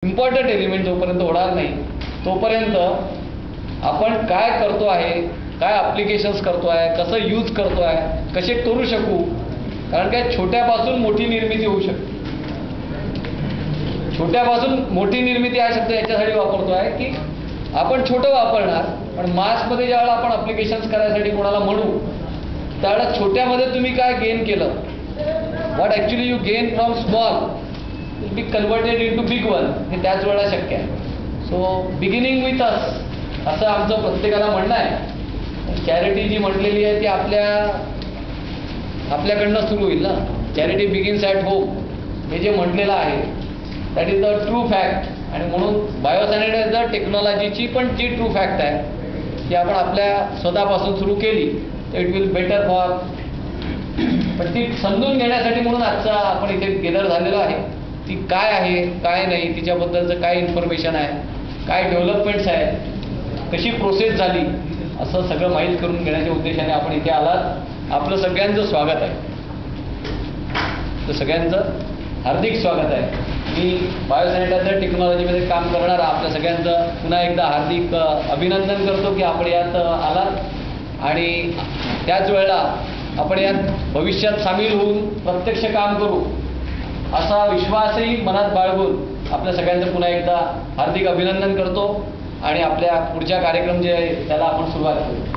Important element जोपर्यंत होणार नाही तोपर्यंत आपण काय करतो आहे, काय ॲप्लिकेशन्स करतो आहे, कसं यूज करतो आहे, कसे करू शकू. कारण काय छोट्यापासून मोठी निर्मिती होऊ शकते. छोट्यापासून मोठी निर्मिती हा शब्द याच्यासाठी वापरतो आहे की आपण छोटं वापरणार, पण मासमध्ये ज्यावेळेला आपण ॲप्लिकेशन्स करायसाठी कोणाला म्हणू त्यावेळेला छोट्यामध्ये तुम्ही काय गेन केलं, what actually you gain from small will be converted into big one, हे त्याच वेळेला शक्य आहे. सो बिगिनिंग विथ अस असं आमचं प्रत्येकाला म्हणणं आहे. चॅरिटी जी म्हटलेली आहे ती आपल्याकडनं सुरू होईल ना. चॅरिटी बिगिन्स ॲट होम हे जे म्हटलेलं आहे that is the true fact. आणि म्हणून बायोसॅनिटायझर टेक्नॉलॉजीची पण जी ट्रू फॅक्ट आहे ती आपण आपल्या स्वतःपासून सुरू केली तर इट विल बेटर फॉर. पण ती समजून घेण्यासाठी म्हणून आजचा आपण इथे गेदर झालेलो आहे. ती काय आहे, काय नाही, तिच्याबद्दलचं काय इन्फॉर्मेशन आहे, काय डेव्हलपमेंट्स आहेत, कशी प्रोसेस झाली, असं सगळं माहीत करून घेण्याच्या उद्देशाने आपण इथे आलात. आपलं सगळ्यांचं स्वागत आहे. तर सगळ्यांचं हार्दिक स्वागत आहे. मी बायोसॅनिटायझर टेक्नॉलॉजीमध्ये काम करणारा आपल्या सगळ्यांचं पुन्हा एकदा हार्दिक अभिनंदन करतो की आपण यात आलात आणि त्याच वेळेला आपण यात भविष्यात सामील होऊन प्रत्यक्ष काम करू असा विश्वासही मनात बाळगून आपल्या सगळ्यांचं पुन्हा एकदा हार्दिक अभिनंदन करतो आणि आपल्या पुढच्या कार्यक्रम जे आहे त्याला आपण सुरुवात करू.